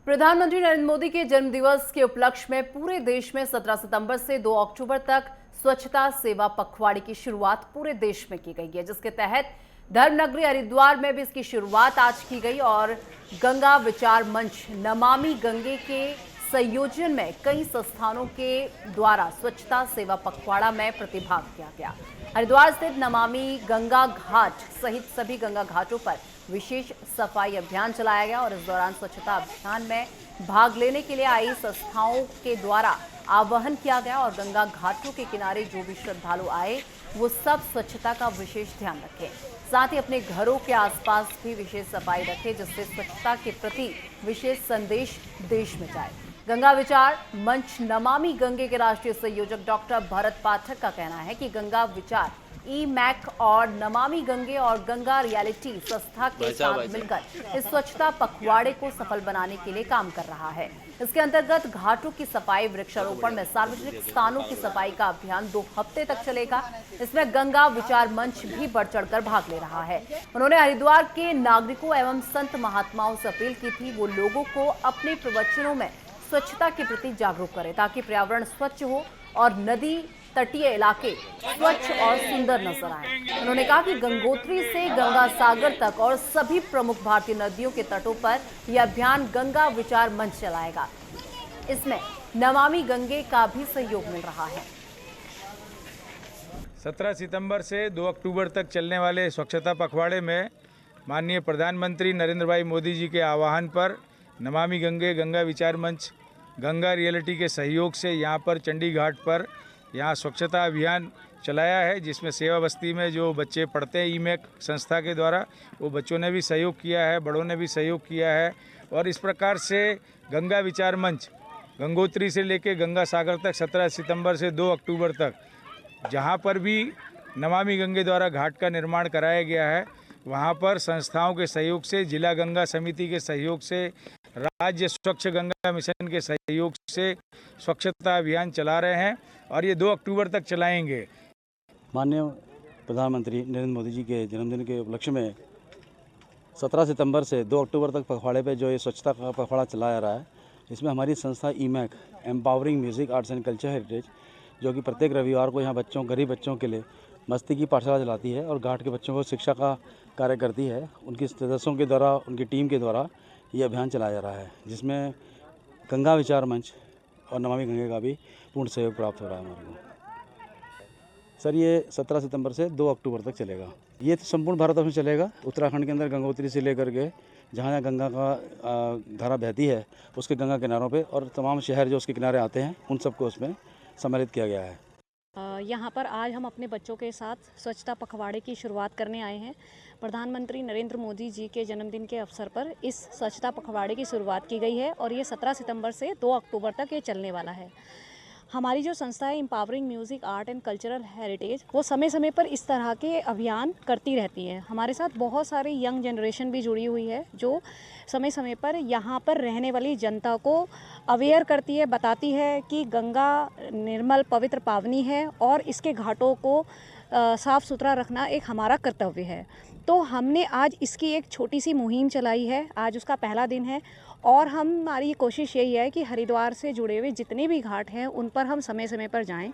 प्रधानमंत्री नरेंद्र मोदी के जन्मदिवस के उपलक्ष्य में पूरे देश में 17 सितंबर से 2 अक्टूबर तक स्वच्छता सेवा पखवाड़े की शुरुआत पूरे देश में की गई है, जिसके तहत धर्मनगरी हरिद्वार में भी इसकी शुरुआत आज की गई और गंगा विचार मंच नमामि गंगे के संयोजन में कई संस्थानों के द्वारा स्वच्छता सेवा पखवाड़ा में प्रतिभाग किया गया। हरिद्वार स्थित नमामि गंगा घाट सहित सभी गंगा घाटों पर विशेष सफाई अभियान चलाया गया और इस दौरान स्वच्छता अभियान में भाग लेने के लिए आई संस्थाओं के द्वारा आह्वान किया गया और गंगा घाटों के किनारे जो भी श्रद्धालु आए वो सब स्वच्छता का विशेष ध्यान रखें, साथ ही अपने घरों के आसपास भी विशेष सफाई रखें, जिससे स्वच्छता के प्रति विशेष संदेश देश में जाए। गंगा विचार मंच नमामि गंगे के राष्ट्रीय संयोजक डॉक्टर भरत पाठक का कहना है कि गंगा विचार ई-मैक और नमामि गंगे और गंगा रियलिटी संस्था के साथ मिलकर इस स्वच्छता पखवाड़े को सफल बनाने के लिए काम कर रहा है। इसके अंतर्गत घाटों की सफाई, वृक्षारोपण में सार्वजनिक स्थानों की सफाई का अभियान 2 हफ्ते तक चलेगा। इसमें गंगा विचार मंच भी बढ़ चढ़कर भाग ले रहा है। उन्होंने हरिद्वार के नागरिकों एवं संत महात्माओं से अपील की थी वो लोगों को अपने प्रवचनों में स्वच्छता के प्रति जागरूक करें ताकि पर्यावरण स्वच्छ हो और नदी तटीय इलाके स्वच्छ और सुंदर नजर आए। उन्होंने कहा कि गंगोत्री से गंगा सागर तक और सभी प्रमुख भारतीय नदियों के तटों पर यह अभियान गंगा विचार मंच चलाएगा। इसमें नमामि गंगे का भी सहयोग मिल रहा है। 17 सितंबर से 2 अक्टूबर तक चलने वाले स्वच्छता पखवाड़े में माननीय प्रधानमंत्री नरेंद्र भाई मोदी जी के आह्वान पर नमामि गंगे गंगा विचार मंच गंगा रियलिटी के सहयोग से यहाँ पर चंडी घाट पर यहाँ स्वच्छता अभियान चलाया है, जिसमें सेवा बस्ती में जो बच्चे पढ़ते हैं ई-मैक संस्था के द्वारा वो बच्चों ने भी सहयोग किया है, बड़ों ने भी सहयोग किया है। और इस प्रकार से गंगा विचार मंच गंगोत्री से लेकर गंगा सागर तक 17 सितंबर से 2 अक्टूबर तक जहाँ पर भी नमामि गंगे द्वारा घाट का निर्माण कराया गया है वहाँ पर संस्थाओं के सहयोग से, जिला गंगा समिति के सहयोग से, राज्य स्वच्छ गंगा मिशन के सहयोग से स्वच्छता अभियान चला रहे हैं और ये 2 अक्टूबर तक चलाएंगे। माननीय प्रधानमंत्री नरेंद्र मोदी जी के जन्मदिन के उपलक्ष्य में 17 सितंबर से 2 अक्टूबर तक पखवाड़े पे जो ये स्वच्छता का पखवाड़ा चलाया जा रहा है, इसमें हमारी संस्था EMAC empowering music arts and culture heritage जो कि प्रत्येक रविवार को यहाँ गरीब बच्चों के लिए मस्ती की पाठशाला चलाती है और घाट के बच्चों को शिक्षा का कार्य करती है। उनकी सदस्यों के द्वारा, उनकी टीम के द्वारा ये अभियान चलाया जा रहा है, जिसमें गंगा विचार मंच और नमामि गंगे का भी पूर्ण सहयोग प्राप्त हो रहा है हमारे को। सर, ये 17 सितंबर से 2 अक्टूबर तक चलेगा। ये तो संपूर्ण भारत में चलेगा। उत्तराखंड के अंदर गंगोत्री से लेकर के जहाँ गंगा का धारा बहती है उसके गंगा किनारों पे और तमाम शहर जो उसके किनारे आते हैं उन सबको उसमें सम्मिलित किया गया है। यहाँ पर आज हम अपने बच्चों के साथ स्वच्छता पखवाड़े की शुरुआत करने आए हैं। प्रधानमंत्री नरेंद्र मोदी जी के जन्मदिन के अवसर पर इस स्वच्छता पखवाड़े की शुरुआत की गई है और ये 17 सितंबर से 2 अक्टूबर तक ये चलने वाला है। हमारी जो संस्था है empowering music art and cultural heritage, वो समय समय पर इस तरह के अभियान करती रहती है। हमारे साथ बहुत सारे यंग जनरेशन भी जुड़ी हुई है जो समय समय पर यहाँ पर रहने वाली जनता को अवेयर करती है, बताती है कि गंगा निर्मल पवित्र पावनी है और इसके घाटों को साफ़ सुथरा रखना एक हमारा कर्तव्य है। तो हमने आज इसकी एक छोटी सी मुहिम चलाई है। आज उसका पहला दिन है और हमारी कोशिश यही है कि हरिद्वार से जुड़े हुए जितने भी घाट हैं उन पर हम समय समय पर जाएं,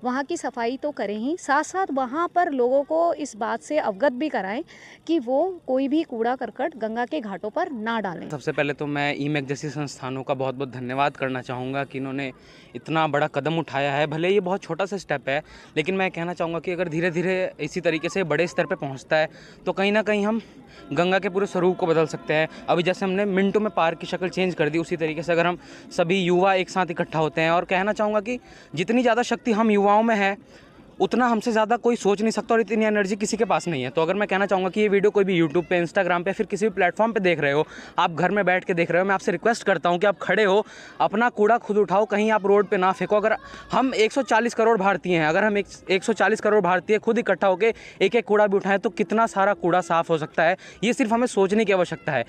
वहाँ की सफाई तो करें ही, साथ साथ वहाँ पर लोगों को इस बात से अवगत भी कराएं कि वो कोई भी कूड़ा करकट गंगा के घाटों पर ना डालें। सबसे पहले तो मैं ई-मैक जैसी संस्थानों का बहुत बहुत धन्यवाद करना चाहूँगा कि इन्होंने इतना बड़ा कदम उठाया है। भले ये बहुत छोटा सा स्टेप है, लेकिन मैं कहना चाहूँगा कि अगर धीरे धीरे इसी तरीके से बड़े स्तर पर पहुँचता है तो कहीं ना कहीं हम गंगा के पूरे स्वरूप को बदल सकते हैं। अभी जैसे हमने मिनटों में पार्क की शक्ल चेंज कर दी, उसी तरीके से अगर हम सभी युवा एक साथ इकट्ठा होते हैं, और कहना चाहूँगा कि जितनी ज़्यादा शक्ति हम युवाओं में है उतना हमसे ज़्यादा कोई सोच नहीं सकता और इतनी एनर्जी किसी के पास नहीं है। तो अगर मैं कहना चाहूँगा कि ये वीडियो कोई भी यूट्यूब पे, इंस्टाग्राम पे, फिर किसी भी प्लेटफॉर्म पे देख रहे हो, आप घर में बैठ के देख रहे हो, मैं आपसे रिक्वेस्ट करता हूँ कि आप खड़े हो, अपना कूड़ा खुद उठाओ, कहीं आप रोड पे ना फेंको। अगर हम 140 करोड़ भारतीय हैं, अगर हम 140 करोड़ भारतीय खुद इकट्ठा होकर एक एक कूड़ा भी उठाएं तो कितना सारा कूड़ा साफ़ हो सकता है। ये सिर्फ हमें सोचने की आवश्यकता है।